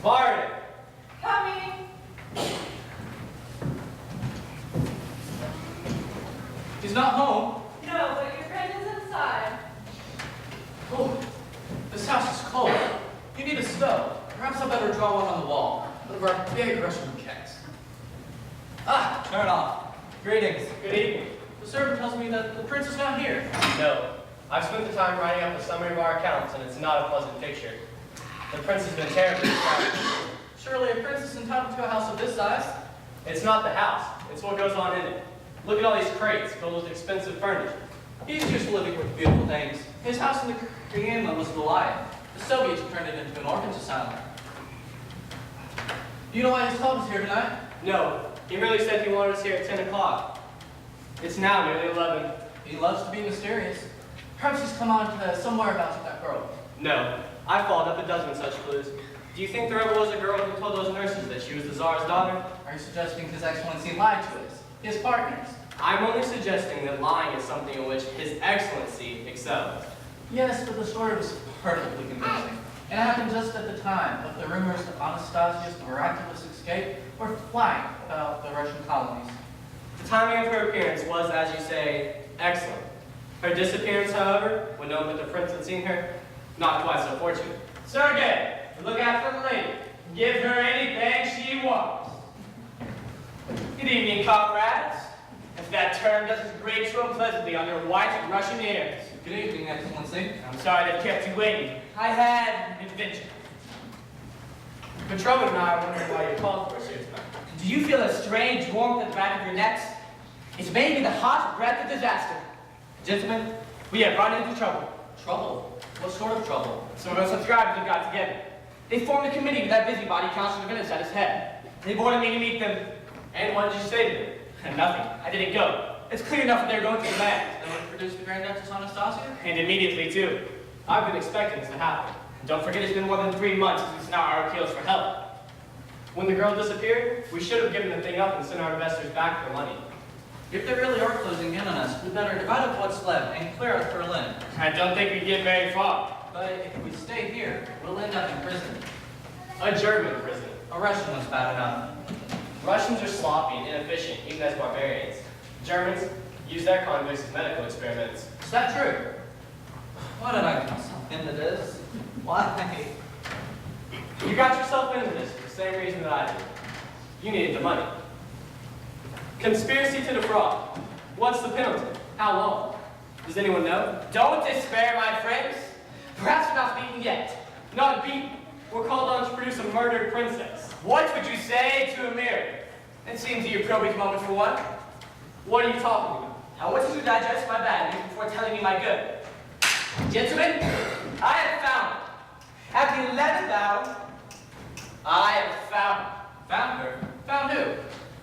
Martin! Coming! He's not home. No, but your friend is inside. Oh, this house is cold. You need a stove. Perhaps I better draw one on the wall. One of our big Russian cats. Ah, turn it off. Greetings. Good evening. The servant tells me that the prince is not here. No. I've spent the time writing up a summary of our accounts, and it's not a pleasant picture. The prince has been terribly distracted. Surely a prince is entitled to a house of this size. It's not the house. It's what goes on in it. Look at all these crates filled with expensive furniture. He's used to living with beautiful things. His house in the Kremlin was Goliath. The Soviets turned it into an orphan's asylum. Do you know why his club is here tonight? No. He merely said he wanted us here at 10 o'clock. It's now nearly 11. He loves to be mysterious. Perhaps he's come on to somewhere about that girl. No. I followed up a dozen such clues. Do you think there ever was a girl who told those nurses that she was the Tsar's daughter? Are you suggesting His Excellency lied to us, his partners? I'm only suggesting that lying is something in which His Excellency excels. Yes, but the story was perfectly convincing. And it happened just at the time of the rumors that Anastasia's miraculous escape were flying about the Russian colonies. The timing of her appearance was, as you say, excellent. Her disappearance, however, when known that the prince had seen her, not quite so fortunate. Sergei, look after the lady. Give her anything she wants. Good evening, comrades. If that term doesn't grate so unpleasantly on your white Russian ears. Good evening, Excellency. I'm sorry to have kept you waiting. I had an adventure. Petrova and I are wondering why you called for us here tonight. Do you feel a strange warmth at the back of your necks? It's maybe the hot breath of disaster. Gentlemen, we have run into trouble. Trouble? What sort of trouble? Some of our subscribers have got together. They formed a committee with that busybody, Councilor Venice, at its head. They wanted me to meet them. And what did you say to them? Nothing. I didn't go. It's clear enough that they're going to demand. Then would produce the Grand Duchess Anastasia? And immediately, too. I've been expecting this to happen. And don't forget, it's been more than 3 months since now our appeals for help. When the girl disappeared, we should have given the thing up and sent our investors back their money. If they really are closing in on us, we better divide up what's left and clear out Berlin. I don't think we get very far. But if we stay here, we'll end up in prison. A German prison. A Russian one's bad enough. Russians are sloppy and inefficient, even as barbarians. Germans use their convicts as medical experiments. Is that true? Why did I get myself into this? Why? You got yourself into this for the same reason that I did. You needed the money. Conspiracy to defraud. What's the penalty? How long? Does anyone know? Don't despair, my friends. Perhaps we're not beaten yet. Not beaten. We're called on to produce a murdered princess. What would you say to a mirror? It seems the appropriate moment for one. What are you talking about? I want you to digest my bad news before telling me my good. Gentlemen, I have found it. At the 11th hour, I have found it. Found her? Found who?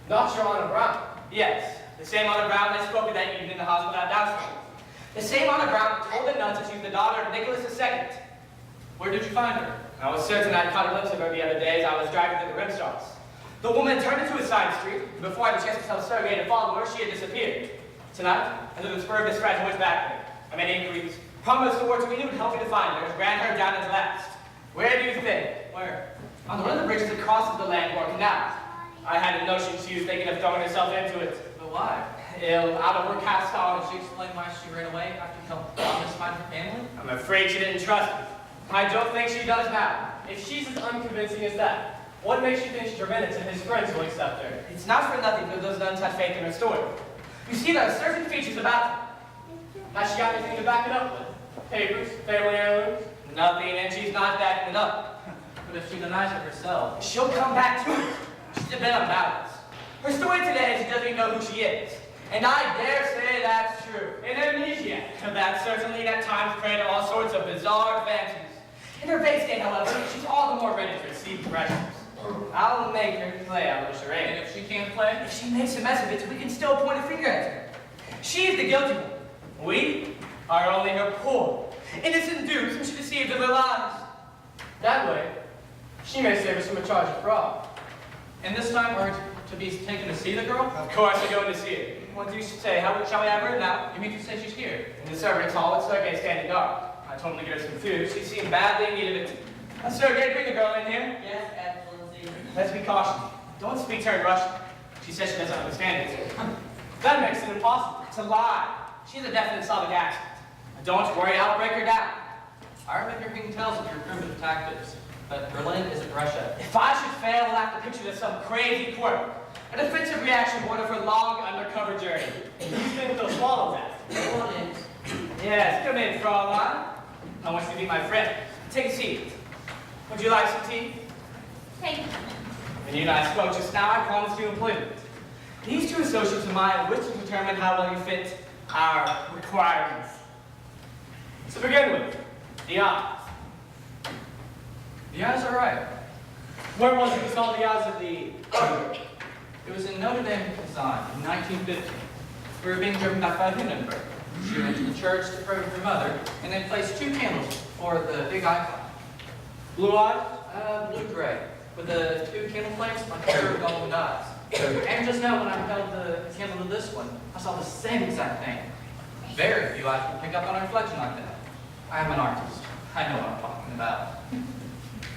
Not your Honor Brown. Yes, the same Honor Brown that spoke of that evening in the hospital at Dowsville. The same Honor Brown who told the nuns that she was the daughter of Nicholas II. Where did you find her? I was certain I'd caught a glimpse of her the other day as I was driving through the Rimstrasse. The woman turned into a side street, and before I had a chance to tell Sergei to follow her, she had disappeared. Tonight, I took the spur of this scratch and went back there. I made inquiries, promised the words we knew would help me to find her, and ran her down at last. Where do you think? Where? On one of the bridges that crosses the Landmark Canal. I had a notion she was thinking of throwing herself into it. But why? Ill, out of her cast Did on. she explain why she ran away after you helped promise find her family? I'm afraid she didn't trust me. I don't think she does now. If she's as unconvincing as that, what makes you think Germanis and his friends will accept her? It's not for nothing that those nuns had faith in her story. You see, there are certain features about her. Has she got anything to back it up with? Papers? Family heirlooms? Nothing, and she's not backing it up. But if she denies it herself, She'll come back to it. She's a bit unbalanced. Her story today is she doesn't even know who she is. And I dare say that's true. An amnesiac. That certainly at times prey to all sorts of bizarre fancies. In her base state, however, she's all the more ready to receive pressures. I'll make her play a little charade. and if she can't play, If she makes a mess of it, we can still point a finger at her. She's the guilty one. We are only her poor, innocent dupes whom she deceived of her lives. That way, she may save us from a charge of fraud. and this time we're to be taken to see the girl? Of course, we're going to see her. What do you say? How shall we have her now? You mean to say she's here? In the servants' hall with Sergei standing guard. I told him to get her some food. She seemed badly in need of it. Sergei, bring the girl in here. Yes, Excellency. Let's be cautious. Don't speak to her in Russian. She says she doesn't understand it. That makes it impossible. It's a lie. She has a definite Slavic accent. Don't worry, I'll break her down. I remember hearing tales of your primitive tactics, but Berlin isn't Russia. If I should fail, we'll have to picture this some crazy quirk. A defensive reaction born of her long undercover journey. You think they'll swallow that? What is? Yes, come in, Fraulein. I want you to meet my friend. Take a seat. Would you like some tea? Thank you. When you and I spoke just now, I promised you employment. These two associates of mine wish to determine how well you fit our requirements. To begin with, the eyes. The eyes are right. Where was it we saw the eyes of the other? It was in Notre Dame, Kazan, in 1950. We were being driven back by Hindenburg. She went to the church to pray with her mother, and they placed 2 candles for the big icon. Blue eyes? Blue-gray, with the 2 candle flames like a pair of golden dots. And just now, when I held the candle to this one, I saw the same exact thing. Very few eyes can pick up on a reflection like that. I am an artist. I know what I'm talking about.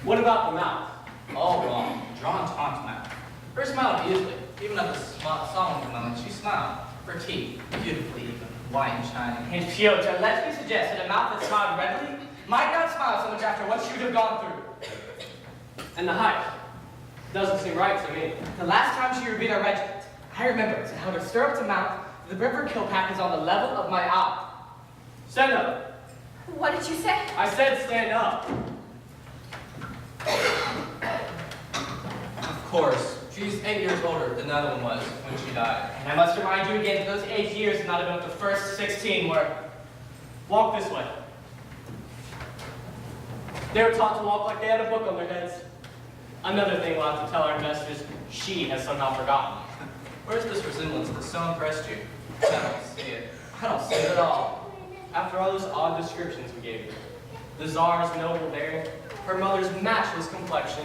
What about the mouth? All wrong. Drawn taunt mouth. Her smiled easily. Even at the solemn moment, she smiled. Her teeth, beautifully even, white and shining. And Pyotr, let me suggest that a mouth that smiled readily might not smile so much after what she would have gone through. And the height? Doesn't seem right to me. The last time she reviewed our regiment, I remember as I held her stirrup to mount, the river Kilpack is on the level of my eye. Stand up. What did you say? I said stand up. Of course, she's 8 years older than the other one was when she died. And I must remind you again that those 8 years did not have been the first 16 were. Walk this way. They were taught to walk like they had a book on their heads. Another thing we'll have to tell our investors, she has somehow forgotten. Where's this resemblance that so impressed you? I don't see it. I don't see it at all. After all those odd descriptions we gave you, the Tsar's noble bearing, her mother's matchless complexion.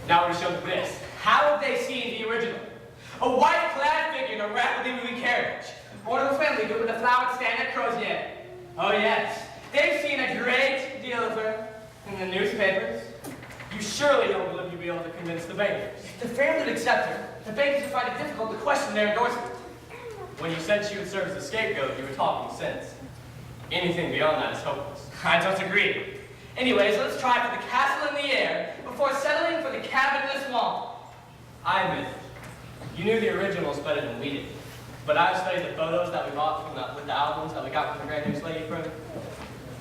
Now we show this. How have they seen the original? A white-clad figure in a rapidly moving carriage. Or a family group with a flowered stand at Crozier. Oh yes, they've seen a great deal of her in the newspapers. You surely don't believe you'll be able to convince the bankers. The family would accept her. The bankers would find it difficult to question their endorsement. When you said she would serve as a scapegoat, you were talking sense. Anything beyond that is hopeless. I don't agree. Anyways, let's try for the castle in the air before settling for the cabin in the swamp. I admit, you knew the originals better than we did. But I've studied the photos that we bought from with the albums that we got from the Grand News Lady Print.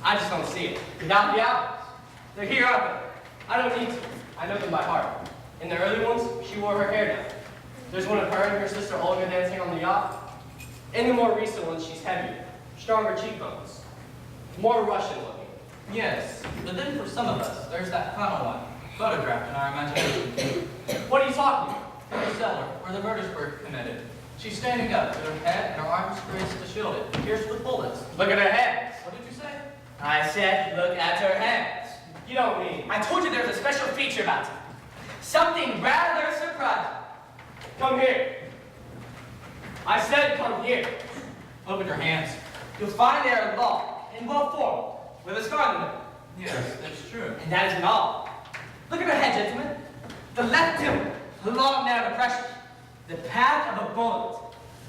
I just don't see it. Without the albums. They're here, aren't they? I don't need to. I know them by heart. In the early ones, she wore her hair down. There's one of her and her sister Olga dancing on the yacht. In the more recent ones, she's heavier, stronger cheekbones, more Russian looking. Yes, but then for some of us, there's that final one, photographed in our imagination. What are you talking about? In the cellar, where the murders were committed. She's standing up with her head and her arms raised to shield it, pierced with bullets. Look at her hands. What did you say? I said, look at her hands. You don't mean. I told you there was a special feature about her. Something rather surprising. Come here. I said come here. Look at her hands. You'll find they are long and well formed, with a scar in the middle. Yes, that's true. And that isn't all. Look at her head, gentlemen. The left temple, a long narrow depression. The path of a bullet.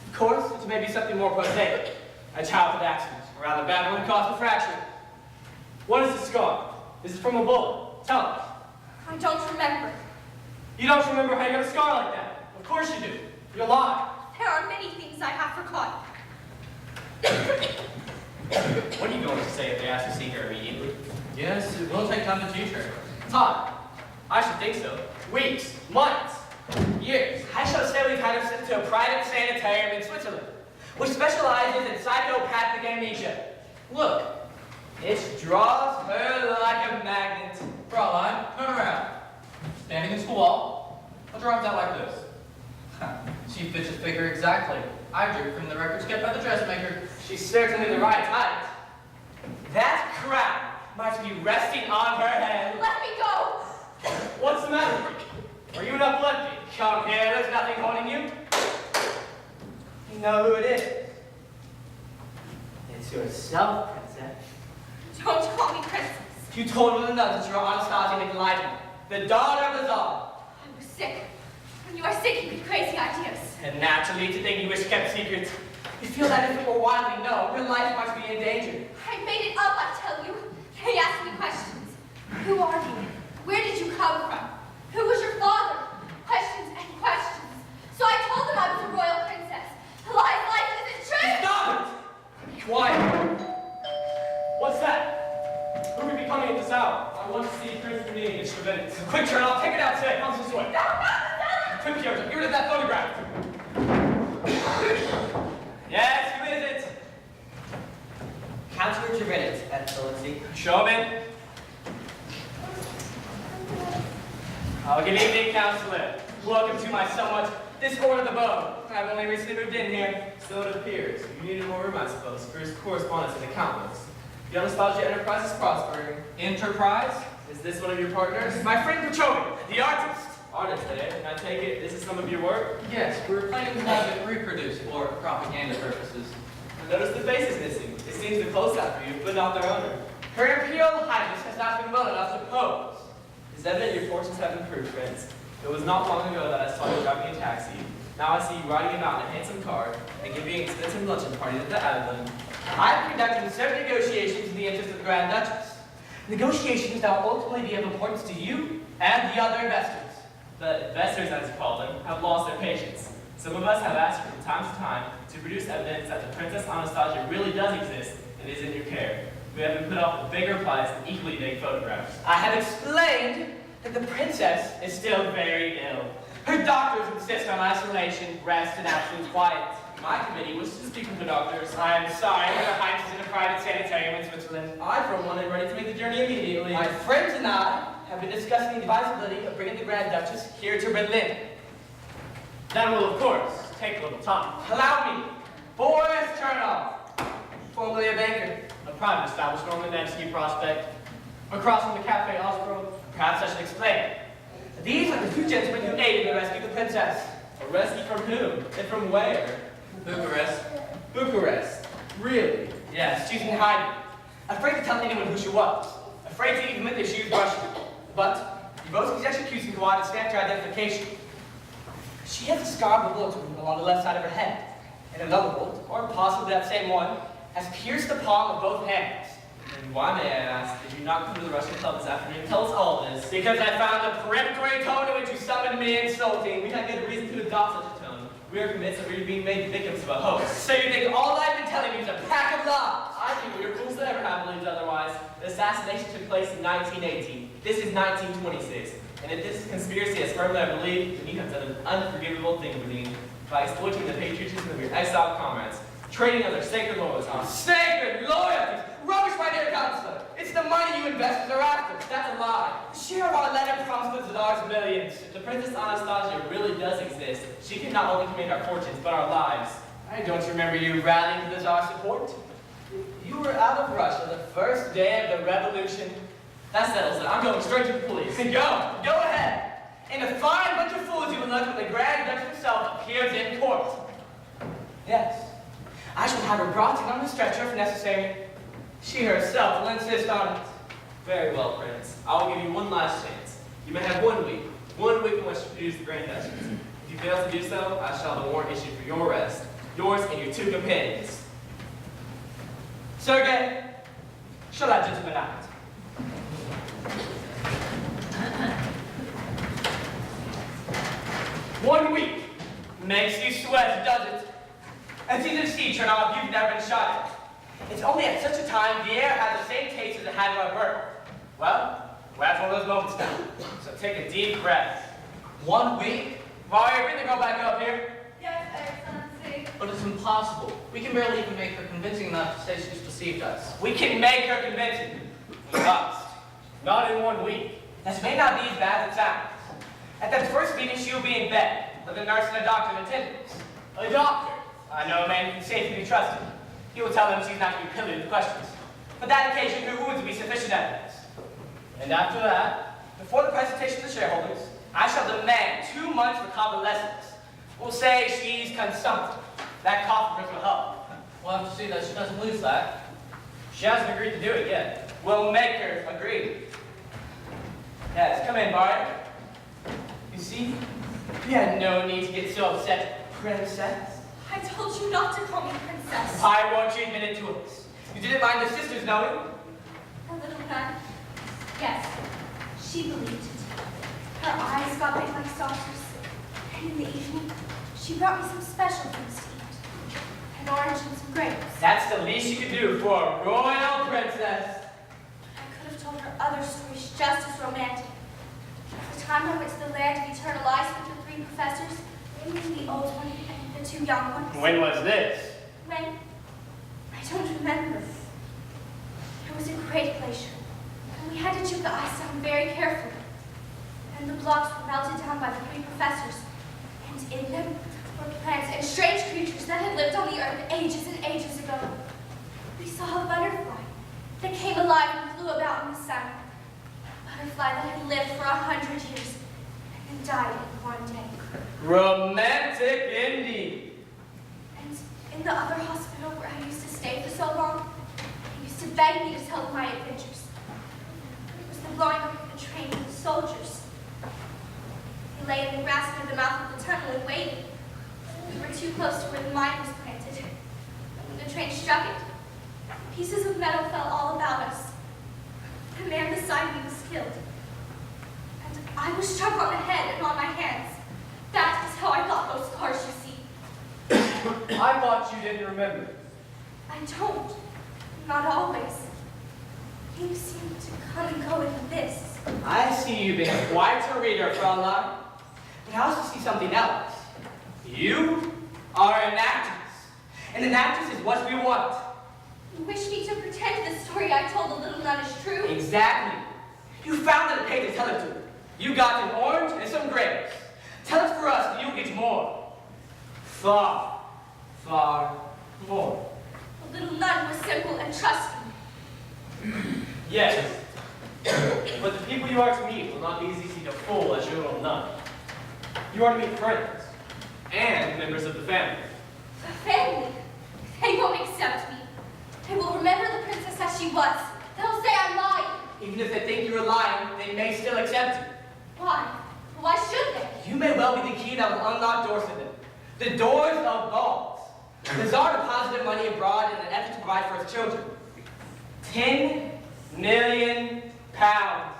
Of course, it may be something more prosaic. A childhood accident, or rather bad one caused a fracture. What is the scar? Is it from a bullet? Tell us. I don't remember. You don't remember how you got a scar like that? Of course you do. You're lying. There are many things I have forgotten. What are you going to say if they ask to see her immediately? Yes, it will take time to teach her. Time. I should think so. Weeks, months, years. I shall say we've had her sent to a private sanitarium in Switzerland, which specializes in psychopathic amnesia. Look, it draws her like a magnet. Fraulein, turn around. Standing against the wall. Put your arms out like this. She fits your figure exactly. I drew from the records kept by the dressmaker. She's certainly the right height. That crown might be resting on her head. Let me go! What's the matter? Are you an epileptic? Come here, there's nothing holding you. You know who it is. It's yourself, Princess. Don't call me princess. You told one of the nuns that you're Anastasia Nikolaevna, the daughter of the Tsar. I was sick. When you are sick, you get crazy ideas. And naturally, to think you wish kept secret, you feel that if it were widely known, your life might be in danger. I made it up, I tell you. They asked me questions. Who are you? Where did you come from? Who was your father? Questions and questions. So I told them I was a royal princess. Lies, life isn't true. Stop it! Be quiet. What's that? Who will be coming at this hour? I want to see Prince Benedict for minutes. Quick, turn off, take it outside. Comes this way. No, no, Quick, George, get rid of that photograph. Yes, who is it? Counselor Trevenant, Excellency. Show him in. Oh, good evening, Counselor. Welcome to my somewhat disordered abode. I've only recently moved in here. So it appears. You needed more room, I suppose, for his correspondence and account books. The Anastasia Enterprise is prospering. Enterprise? Is this one of your partners? My friend Petrovin, the artist. Artist, eh? And I take it this is some of your work? Yes, we were planning to have it reproduced for propaganda purposes. I noticed the face is missing. It seems the close-up for you, but not their owner. Her Imperial Highness has not been well enough to pose. It's evident your fortunes have improved, friends. It was not long ago that I saw you driving a taxi. Now I see you riding about in a handsome car and giving expensive luncheon parties at the Adlin. I'm conducting certain negotiations in the interest of the Grand Duchess. Negotiations that will ultimately be of importance to you and the other investors. The investors, as you call them, have lost their patience. Some of us have asked you from time to time to produce evidence that the Princess Anastasia really does exist and is in your care. We have been put off with bigger prize and equally big photographs. I have explained that the princess is still very ill. Her doctors insist on isolation, rest, and absolute quiet. My committee wishes to speak with the doctors. I am sorry, but her highness is in a private sanitarium in Switzerland. I, for one, am ready to make the journey immediately. My friends and I have been discussing the advisability of bringing the Grand Duchess here to Berlin. That will, of course, take take a little time. Allow me. Boris Chernoff, formerly a banker. A private establishment on the Nevsky Prospect, across from the Cafe Osprey. Perhaps I should explain. These are the two gentlemen who aided to rescue the princess. A rescue from whom? And from where? Bucharest. Bucharest. Really? Yes, she's in hiding. Afraid to tell anyone who she was. Afraid to even admit that she was Russian. But Yvonne's execution provided standard identification. She has a scar of a bullet wound along the left side of her head. And another bullet, or possibly that same one, has pierced the palm of both hands. And why, may I ask, did you not come to the Russian club this afternoon and tell us all this? Because I found the peremptory tone in which you summoned me We insulting. had good reason to adopt such a tone. We are convinced that we are being made victims of a hoax. So you think all I've been telling you is a pack of lies? I think we are fools to ever have believed otherwise. The assassination took place in 1918. This is 1926. And if this conspiracy is firmly I believe, then you have done an unforgivable thing, Badine, by exploiting the patriotism of your exiled comrades, trading on their sacred loyalties. Sacred loyalties! Rubbish, my dear counselor! It's the money you investors are after. That's a lie. The share of our letter promises the Tsar's millions. If the Princess Anastasia really does exist, she can not only command our fortunes, but our lives. I don't remember you rallying to the Tsar's support. You were out of Russia the first day of the revolution. That settles it. I'm going straight to the police. Go ahead. And a fine bunch of fools you will look when the Grand Duchess herself appears in court. Yes, I shall have her brought in on the stretcher if necessary. She herself will insist on it. Very well, Prince. I will give you one last chance. You may have 1 week. 1 week in which to produce the Grand Duchess. If you fail to do so, I shall have a warrant issued for your arrest. Yours and your 2 companions. Sergei, shall that gentleman act? 1 week. Makes you sweat, does it? It's easy to see, Chernoff, you've never been shot at. It's only at such a time the air has the same taste as it had at our birth. Well, we're at one of those moments now. So take a deep breath. 1 week? Varya, bring the girl back up here. Yes, Excellency. But it's impossible. We can barely even make her convincing enough to say she's deceived us. We can make her convincing. We must. Not in 1 week. This may not be as bad as it sounds. At that first meeting, she will be in bed, with a nurse and a doctor in attendance. A doctor? I know a man who can safely be trusted. He will tell them she's not to be pilloried with questions. For that occasion, her wounds will be sufficient evidence. And after that, Before the presentation to the shareholders, I shall demand 2 months for convalescence. We'll say she's consumptive. That cough of hers will help. We'll have to see that she doesn't lose that. she hasn't agreed to do it yet. We'll make her agree. Yes, come in, Bart. You see, you had no need to get so upset, princess. I told you not to call me princess. I want you admitted to it. You didn't mind the sisters knowing? The little nun. Yes, she believed it. Her eyes got big like saucers. And in the evening, she brought me some special things to eat. An orange and some grapes. That's the least you could do for a royal princess. I could have told her other stories just as romantic. The time I went to the land of eternal ice with the 3 professors, the old one and the 2 young ones. When was this? When? I don't remember. It was a great glacier, and we had to chip the ice down very carefully. And the blocks were melted down by the 3 professors, and in them were plants and strange creatures that had lived on the earth ages and ages ago. We saw a butterfly that came alive and flew about in the sun. A butterfly that had lived for 100 years and then died in 1 day. Romantic indeed. And in the other hospital where I used to stay for so long, they used to beg me to tell them my adventures. It was the blowing up of the train and the soldiers. We lay in the grass near the mouth of the tunnel and waited. We were too close to where the mine was planted. And when the train struck it, pieces of metal fell all about us. The man beside me was killed. And I was struck on the head and on my hands. That is how I got those scars, you see. I thought you didn't remember. I don't. Not always. Things seem to come and go in this. I see you've been quite a reader, Fraulein. But I also see something else. You are an actress. And an actress is what we want. You wish me to pretend the story I told the little nun is true? Exactly. You found it and paid to tell it to her. You got an orange and some grapes. Tell it for us, and you'll get more. Far, far more. The little nun was simple and trusting. Yes. But the people you are to meet will not be as easy to fool as your little nun. You are to meet friends and members of the family. The family, they won't accept me. They will remember the princess as she was. They'll say I'm lying. Even if they think you're lying, they may still accept you. Why? Why should they? You may well be the key that will unlock doors to them. The doors of balls. The Tsar deposited money abroad in an effort to provide for his children. 10 million pounds.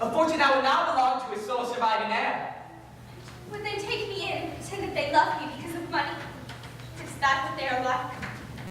A fortune that will now belong to his sole surviving heir. Would they take me in and pretend that they love me because of money? Is that what they are like?